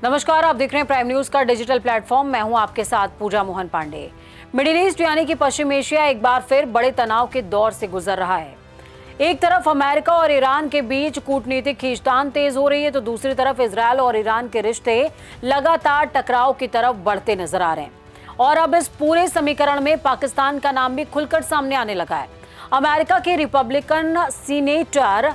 नमस्कार, आप देख रहे हैं प्राइम न्यूज का डिजिटल प्लेटफॉर्म। मैं हूं आपके साथ पूजा मोहन पांडे। मिडिल ईस्ट यानी कि पश्चिम एशिया एक बार फिर बड़े तनाव के दौर से गुजर रहा है। एक तरफ अमेरिका और ईरान के बीच कूटनीतिक खींचतान तेज हो रही है, तो दूसरी तरफ इजरायल और ईरान के रिश्ते लगातार टकराव की तरफ बढ़ते नजर आ रहे हैं। और अब इस पूरे समीकरण में पाकिस्तान का नाम भी खुलकर सामने आने लगा है। अमेरिका के रिपब्लिकन सीनेटर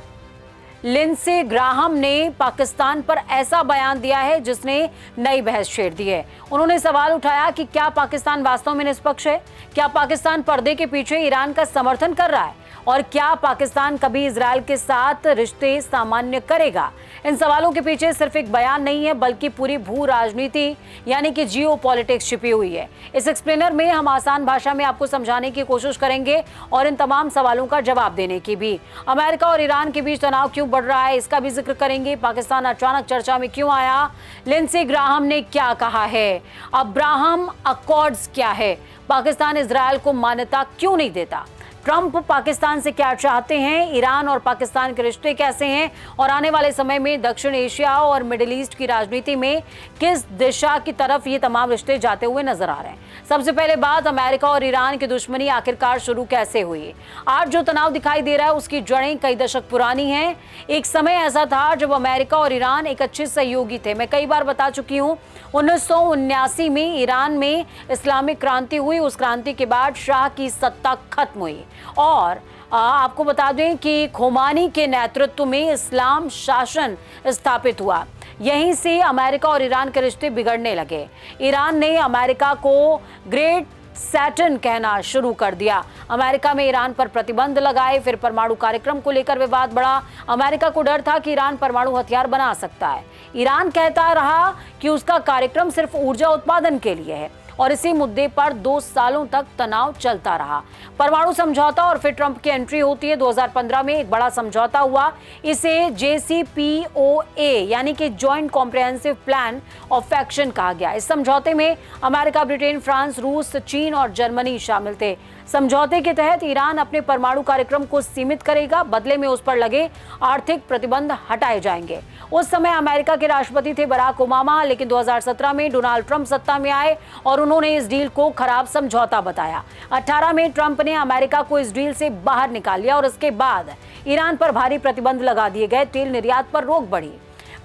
लिंडसे ग्राहम ने पाकिस्तान पर ऐसा बयान दिया है जिसने नई बहस छेड़ दी है। उन्होंने सवाल उठाया कि क्या पाकिस्तान वास्तव में निष्पक्ष है? क्या पाकिस्तान पर्दे के पीछे ईरान का समर्थन कर रहा है? और क्या पाकिस्तान कभी इजरायल के साथ रिश्ते सामान्य करेगा? इन सवालों के पीछे सिर्फ एक बयान नहीं है, बल्कि पूरी भू राजनीति यानी कि जियो पॉलिटिक्स छिपी हुई है। इस एक्सप्लेनर में हम आसान भाषा में आपको समझाने की कोशिश करेंगे और इन तमाम सवालों का जवाब देने की भी। अमेरिका और ईरान के बीच तनाव क्यों बढ़ रहा है, इसका भी जिक्र करेंगे। पाकिस्तान अचानक चर्चा में क्यों आया? लिंडसे ग्राहम ने क्या कहा है? अब्राहम अकॉर्ड्स क्या है? पाकिस्तान इजरायल को मान्यता क्यों नहीं देता? ट्रंप पाकिस्तान से क्या चाहते हैं? ईरान और पाकिस्तान के रिश्ते कैसे हैं? और आने वाले समय में दक्षिण एशिया और मिडिल ईस्ट की राजनीति में किस दिशा की तरफ ये तमाम रिश्ते जाते हुए नजर आ रहे हैं? सबसे पहले बात, अमेरिका और ईरान की दुश्मनी आखिरकार शुरू कैसे हुई? आज जो तनाव दिखाई दे रहा है उसकी जड़ें कई दशक पुरानी हैं। एक समय ऐसा था जब अमेरिका और ईरान एक अच्छे सहयोगी थे। मैं कई बार बता चुकी हूँ, 1979 में ईरान में इस्लामिक क्रांति हुई। उस क्रांति के बाद शाह की सत्ता खत्म हुई और आपको बता दें कि खोमानी के नेतृत्व में इस्लाम शासन स्थापित हुआ। यहीं से अमेरिका और ईरान के रिश्ते बिगड़ने लगे। ईरान ने अमेरिका को ग्रेट सैटन कहना शुरू कर दिया। अमेरिका में ईरान पर प्रतिबंध लगाए। फिर परमाणु कार्यक्रम को लेकर विवाद बढ़ा। अमेरिका को डर था कि ईरान परमाणु हथियार बना सकता है। ईरान कहता रहा कि उसका कार्यक्रम सिर्फ ऊर्जा उत्पादन के लिए है और इसी मुद्दे पर 2 सालों तक तनाव चलता रहा। परमाणु समझौता और फिर ट्रंप की एंट्री होती है। 2015 में एक बड़ा समझौता हुआ। इसे JCPOA यानी कि joint comprehensive plan of action कहा गया। इस समझौते में अमेरिका, ब्रिटेन, फ्रांस, रूस, चीन और जर्मनी शामिल थे। समझौते के तहत ईरान अपने परमाणु कार्यक्रम को सीमित करेगा, बदले में उस पर लगे आर्थिक प्रतिबंध हटाए जाएंगे। उस समय अमेरिका के राष्ट्रपति थे बराक ओबामा, लेकिन 2017 में डोनाल्ड ट्रंप सत्ता में आए और उन्होंने इस डील को खराब समझौता बताया। 18 में ट्रंप ने अमेरिका को इस डील से बाहर निकाल लिया और इसके बाद ईरान पर भारी प्रतिबंध लगा दिए गए। तेल निर्यात पर रोक बढ़ी।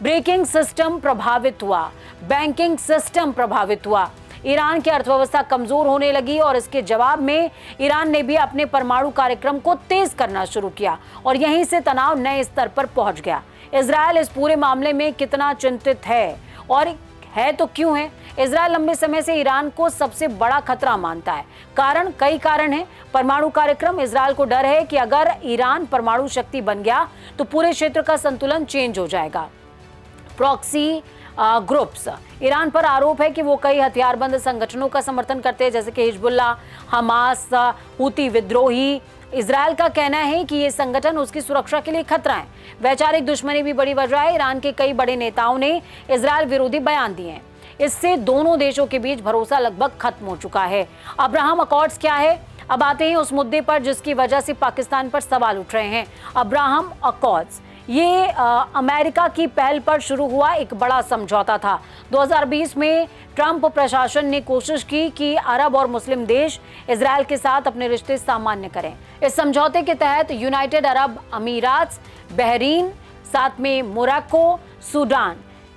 ब्रेकिंग सिस्टम प्रभावित हुआ, बैंकिंग सिस्टम प्रभावित हुआ। ईरान की अर्थव्यवस्था कमजोर होने लगी और इसके जवाब में ईरान ने भी अपने परमाणु कार्यक्रम को तेज करना शुरू किया और यहीं से तनाव नए स्तर पर पहुंच गया। इजरायल इस पूरे मामले में कितना चिंतित है और है तो क्यों है? इजरायल लंबे समय से ईरान को सबसे बड़ा खतरा मानता है। कई कारण हैं। परमाणु कार्यक्रम, इजरायल को डर है कि अगर ईरान परमाणु शक्ति बन गया तो पूरे क्षेत्र का संतुलन चेंज हो जाएगा। प्रॉक्सी ग्रुप्स, ईरान पर आरोप है कि वो कई हथियारबंद संगठनों का समर्थन करते हैं, जैसे कि हिजबुल्लाह, हमास, हूती विद्रोही। इजरायल का कहना है कि ये संगठन उसकी सुरक्षा के लिए खतरा है। वैचारिक दुश्मनी भी बड़ी वजह है। ईरान के कई बड़े नेताओं ने इजरायल विरोधी बयान दिए हैं। इससे दोनों देशों के बीच भरोसा लगभग खत्म हो चुका है। अब्राहम अकॉर्ड्स क्या है? अब आते हैं उस मुद्दे पर जिसकी वजह से पाकिस्तान पर सवाल उठ रहे हैं। अब्राहम अकॉर्ड्स ये अमेरिका की पहल पर शुरू हुआ एक बड़ा समझौता था। 2020 में ट्रंप प्रशासन ने कोशिश की कि अरब और मुस्लिम देश इजरायल के साथ अपने रिश्ते सामान्य करें। इस समझौते के तहत यूनाइटेड अरब अमीरात, बहरीन, साथ में मोरक्को, सूडान,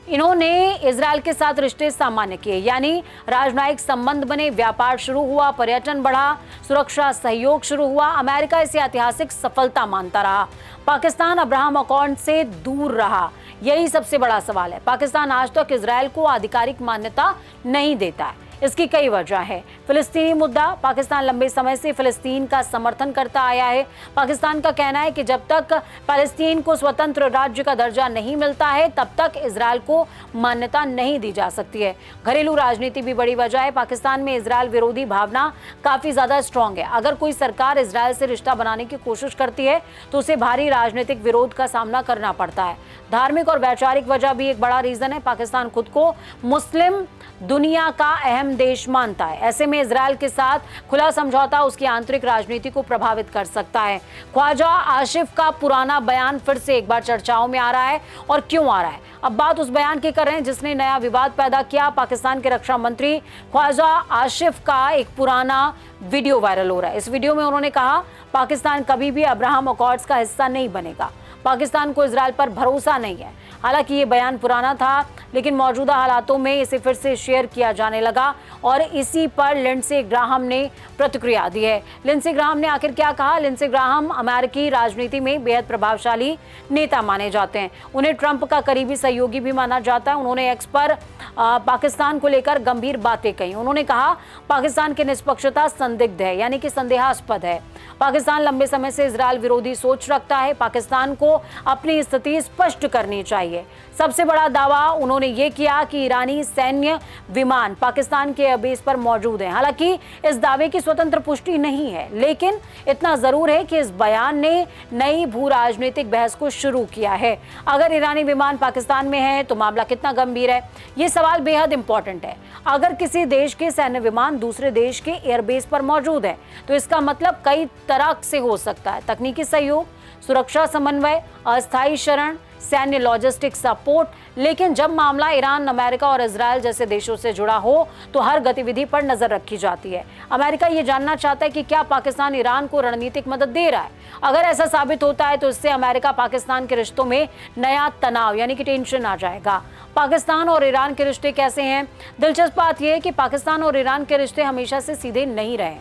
इन्होंने इजरायल के साथ रिश्ते सामान्य किए, यानी राजनयिक संबंध बने, व्यापार शुरू हुआ, पर्यटन बढ़ा, सुरक्षा सहयोग शुरू हुआ। अमेरिका इसे ऐतिहासिक सफलता मानता रहा। पाकिस्तान अब्राहम अकॉर्ड से दूर रहा। यही सबसे बड़ा सवाल है। पाकिस्तान आज तक इजरायल को आधिकारिक मान्यता नहीं देता है। इसकी कई वजह है। फिलिस्तीनी मुद्दा, पाकिस्तान लंबे समय से फिलिस्तीन का समर्थन करता आया है। पाकिस्तान का कहना है कि जब तक फिलिस्तीन को स्वतंत्र राज्य का दर्जा नहीं मिलता है तब तक इजरायल को मान्यता नहीं दी जा सकती है। घरेलू राजनीति भी बड़ी वजह है। पाकिस्तान में इजरायल विरोधी भावना काफी ज्यादा स्ट्रांग है। अगर कोई सरकार इजरायल से रिश्ता बनाने की कोशिश करती है तो उसे भारी राजनीतिक विरोध का सामना करना पड़ता है। धार्मिक और वैचारिक वजह भी एक बड़ा रीजन है। पाकिस्तान खुद को मुस्लिम दुनिया का अहम मुस्लिम देश मानता है। ऐसे में इजरायल के साथ खुला समझौता उसकी आंतरिक राजनीति को प्रभावित कर सकता है। ख्वाजा आसिफ का पुराना बयान फिर से एक बार चर्चाओं में आ रहा है, और क्यों आ रहा है? अब बात उस बयान की कर रहे हैं जिसने नया विवाद पैदा किया। पाकिस्तान के रक्षा मंत्री ख्वाजा आसिफ का एक पुराना वीडियो वायरल हो रहा है। इस वीडियो में उन्होंने कहा, पाकिस्तान कभी भी अब्राहम अकॉर्ड्स का हिस्सा नहीं बनेगा। पाकिस्तान को इजरायल पर भरोसा नहीं है। हालांकि ये बयान पुराना था, लेकिन मौजूदा हालातों में इसे फिर से शेयर किया जाने लगा, और इसी पर लिंडसे ग्राहम ने प्रतिक्रिया दी है। लिंडसे ग्राहम ने आखिर क्या कहा? लिंडसे ग्राहम अमेरिकी राजनीति में बेहद प्रभावशाली नेता माने जाते हैं। उन्हें ट्रंप का करीबी सहयोगी भी माना जाता है। उन्होंने एक्स पर पाकिस्तान को लेकर गंभीर बातें कही। उन्होंने कहा, पाकिस्तान की निष्पक्षता संदिग्ध है, यानी कि संदेहास्पद है। पाकिस्तान लंबे समय से इजरायल विरोधी सोच रखता है। पाकिस्तान को अपनी स्थिति स्पष्ट करनी चाहिए। सबसे बड़ा दावा उन्होंने ये किया कि ईरानी सैन्य विमान पाकिस्तान के एयरबेस पर मौजूद हैं। हालांकि इस दावे की स्वतंत्र पुष्टि नहीं है, लेकिन इतना जरूर है कि इस बयान ने नई भू राजनीतिक बहस को शुरू किया है। अगर ईरानी विमान पाकिस्तान में है तो मामला कितना गंभीर है? ये सवाल बेहद इंपॉर्टेंट है। अगर किसी देश के सैन्य विमान दूसरे देश के एयरबेस पर मौजूद है तो इसका मतलब कई तरह से हो सकता है। तकनीकी सहयोग, सुरक्षा समन्वय, अस्थायी शरण, सैन्य लॉजिस्टिक सपोर्ट। लेकिन जब मामला ईरान, अमेरिका और इजरायल जैसे देशों से जुड़ा हो तो हर गतिविधि पर नजर रखी जाती है। अमेरिका ये जानना चाहता है कि क्या पाकिस्तान ईरान को रणनीतिक मदद दे रहा है। अगर ऐसा साबित होता है तो इससे अमेरिका पाकिस्तान के रिश्तों में नया तनाव, यानी कि टेंशन आ जाएगा। पाकिस्तान और ईरान के रिश्ते कैसे हैं? दिलचस्प बात यह है कि पाकिस्तान और ईरान के रिश्ते हमेशा से सीधे नहीं रहे।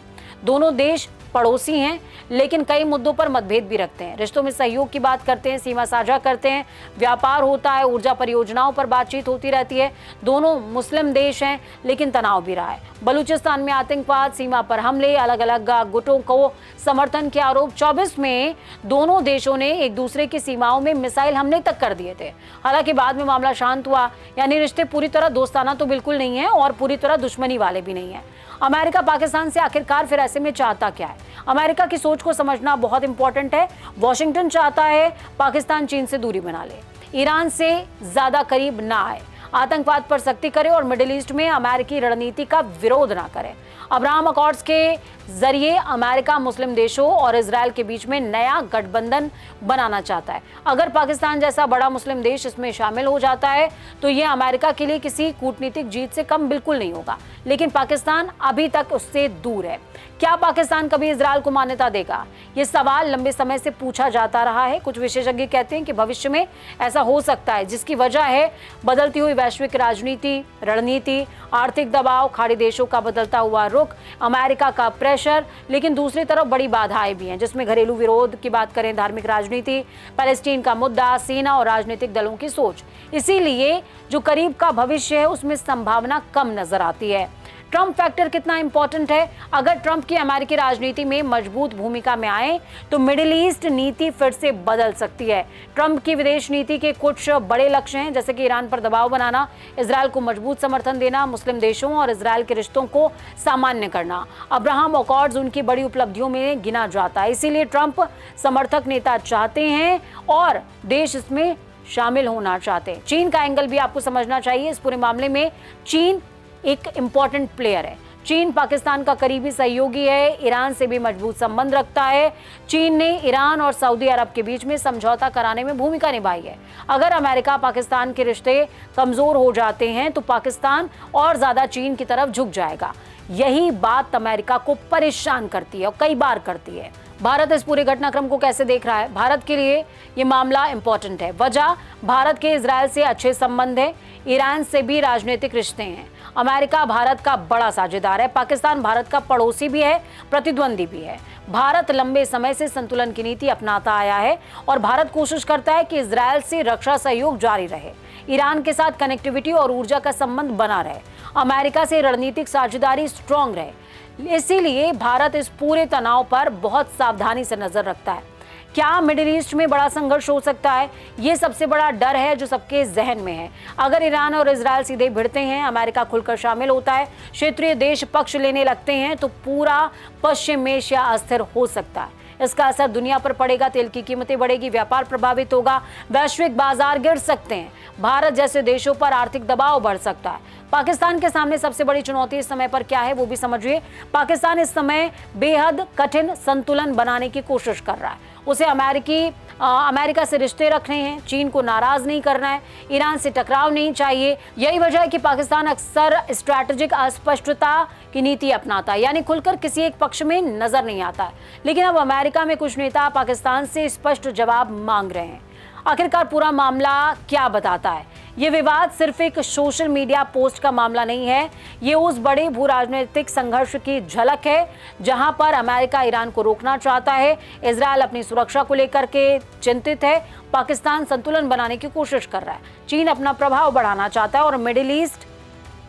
दोनों देश पड़ोसी हैं, लेकिन कई मुद्दों पर मतभेद भी रखते हैं। रिश्तों में सहयोग की बात करते हैं, सीमा साझा करते हैं, व्यापार होता है, ऊर्जा परियोजनाओं पर बातचीत होती रहती है। दोनों मुस्लिम देश हैं, लेकिन तनाव भी रहा है। बलूचिस्तान में आतंकवाद, सीमा पर हमले, अलग अलग गुटों को समर्थन के आरोप। 24 में दोनों देशों ने एक दूसरे की सीमाओं में मिसाइल हमले तक कर दिए थे। हालांकि बाद में मामला शांत हुआ। यानी रिश्ते पूरी तरह दोस्ताना तो बिल्कुल नहीं है और पूरी तरह दुश्मनी वाले भी नहीं है। अमेरिका पाकिस्तान से आखिरकार फिर ऐसे में चाहता क्या है? अमेरिका की सोच को समझना बहुत इंपॉर्टेंट है। वॉशिंगटन चाहता है पाकिस्तान चीन से दूरी बना ले, ईरान से ज्यादा करीब ना आए, आतंकवाद पर सख्ती करे और मिडिल ईस्ट में अमेरिकी रणनीति का विरोध ना करे। अब्राहम अकॉर्ड्स के जरिए अमेरिका मुस्लिम देशों और इजरायल के बीच में नया गठबंधन बनाना चाहता है। अगर पाकिस्तान जैसा बड़ा मुस्लिम देश इसमें शामिल हो जाता है तो यह अमेरिका के लिए किसी कूटनीतिक जीत से कम बिल्कुल नहीं होगा। लेकिन पाकिस्तान अभी तक उससे दूर है। क्या पाकिस्तान कभी इजरायल को मान्यता देगा? ये सवाल लंबे समय से पूछा जाता रहा है। कुछ विशेषज्ञ कहते हैं कि भविष्य में ऐसा हो सकता है, जिसकी वजह है बदलती हुई वैश्विक राजनीति, रणनीति, आर्थिक दबाव, खाड़ी देशों का बदलता हुआ रुख, अमेरिका का प्रेशर। लेकिन दूसरी तरफ बड़ी बाधाएं भी हैं, जिसमें घरेलू विरोध की बात करें, धार्मिक राजनीति, पैलेस्टीन का मुद्दा, सेना और राजनीतिक दलों की सोच। इसीलिए जो करीब का भविष्य है उसमें संभावना कम नजर आती है। ट्रंप फैक्टर कितना इंपॉर्टेंट है? अगर ट्रंप की अमेरिकी राजनीति में मजबूत भूमिका में आए तो मिडिल ईस्ट नीति फिर से बदल सकती है। ट्रंप की विदेश नीति के कुछ बड़े लक्ष्य हैं, जैसे कि ईरान पर दबाव बनाना, इजरायल को मजबूत समर्थन देना, मुस्लिम देशों और इजरायल के रिश्तों को सामान्य करना। अब्राहम अकॉर्ड्स उनकी बड़ी उपलब्धियों में गिना जाता है। इसीलिए ट्रंप समर्थक नेता चाहते हैं और देश इसमें शामिल होना चाहते हैं। चीन का एंगल भी आपको समझना चाहिए। इस पूरे मामले में चीन एक इंपॉर्टेंट प्लेयर है। चीन पाकिस्तान का करीबी सहयोगी है, ईरान से भी मजबूत संबंध रखता है। चीन ने ईरान और सऊदी अरब के बीच में समझौता कराने में भूमिका निभाई है। अगर अमेरिका पाकिस्तान के रिश्ते कमजोर हो जाते हैं तो पाकिस्तान और ज्यादा चीन की तरफ झुक जाएगा। यही बात अमेरिका को परेशान करती है और कई बार करती है। भारत इस पूरे घटनाक्रम को कैसे देख रहा है? भारत के लिए ये मामला इंपॉर्टेंट है। वजह, भारत के इजरायल से अच्छे संबंध है, ईरान से भी राजनीतिक रिश्ते हैं। अमेरिका भारत का बड़ा साझेदार है। पाकिस्तान भारत का पड़ोसी भी है, प्रतिद्वंदी भी है। भारत लंबे समय से संतुलन की नीति अपनाता आया है और भारत कोशिश करता है कि इजरायल से रक्षा सहयोग जारी रहे, ईरान के साथ कनेक्टिविटी और ऊर्जा का संबंध बना रहे, अमेरिका से रणनीतिक साझेदारी स्ट्रांग रहे। इसीलिए भारत इस पूरे तनाव पर बहुत सावधानी से नजर रखता है। क्या मिडिल ईस्ट में बड़ा संघर्ष हो सकता है? ये सबसे बड़ा डर है जो सबके जहन में है। अगर ईरान और इजरायल सीधे भिड़ते हैं, अमेरिका खुलकर शामिल होता है, क्षेत्रीय देश पक्ष लेने लगते हैं तो पूरा पश्चिम एशिया अस्थिर हो सकता है। इसका असर दुनिया पर पड़ेगा, तेल की कीमतें बढ़ेगी, व्यापार प्रभावित होगा, वैश्विक बाजार गिर सकते हैं, भारत जैसे देशों पर आर्थिक दबाव बढ़ सकता है। पाकिस्तान के सामने सबसे बड़ी चुनौती इस समय पर क्या है वो भी समझिए। पाकिस्तान इस समय बेहद कठिन संतुलन बनाने की कोशिश कर रहा है। उसे अमेरिका से रिश्ते रखने हैं, चीन को नाराज नहीं करना है, ईरान से टकराव नहीं चाहिए। यही वजह है कि पाकिस्तान अक्सर स्ट्रैटेजिक अस्पष्टता की नीति अपनाता है, यानी खुलकर किसी एक पक्ष में नजर नहीं आता है। लेकिन अब अमेरिका में कुछ नेता पाकिस्तान से स्पष्ट जवाब मांग रहे हैं। आखिरकार पूरा मामला क्या बताता है? ये विवाद सिर्फ एक सोशल मीडिया पोस्ट का मामला नहीं है, ये उस बड़े भू राजनीतिक संघर्ष की झलक है जहां पर अमेरिका ईरान को रोकना चाहता है, इजरायल अपनी सुरक्षा को लेकर के चिंतित है, पाकिस्तान संतुलन बनाने की कोशिश कर रहा है, चीन अपना प्रभाव बढ़ाना चाहता है और मिडिल ईस्ट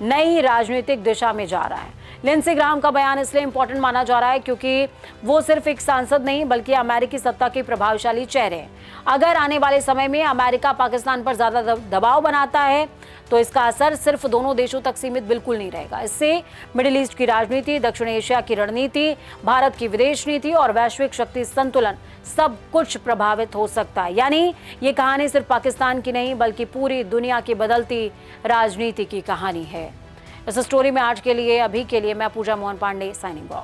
नई राजनीतिक दिशा में जा रहा है। लिंडसे ग्राहम का बयान इसलिए इंपॉर्टेंट माना जा रहा है क्योंकि वो सिर्फ एक सांसद नहीं बल्कि अमेरिकी सत्ता के प्रभावशाली चेहरे हैं। अगर आने वाले समय में अमेरिका पाकिस्तान पर ज्यादा दबाव बनाता है तो इसका असर सिर्फ दोनों देशों तक सीमित बिल्कुल नहीं रहेगा। इससे मिडिल ईस्ट की राजनीति, दक्षिण एशिया की रणनीति, भारत की विदेश नीति और वैश्विक शक्ति संतुलन सब कुछ प्रभावित हो सकता है। यानी ये कहानी सिर्फ पाकिस्तान की नहीं बल्कि पूरी दुनिया की बदलती राजनीति की कहानी है। इस स्टोरी में आज के लिए, अभी के लिए मैं पूजा मोहन पांडे साइनिंग ऑफ।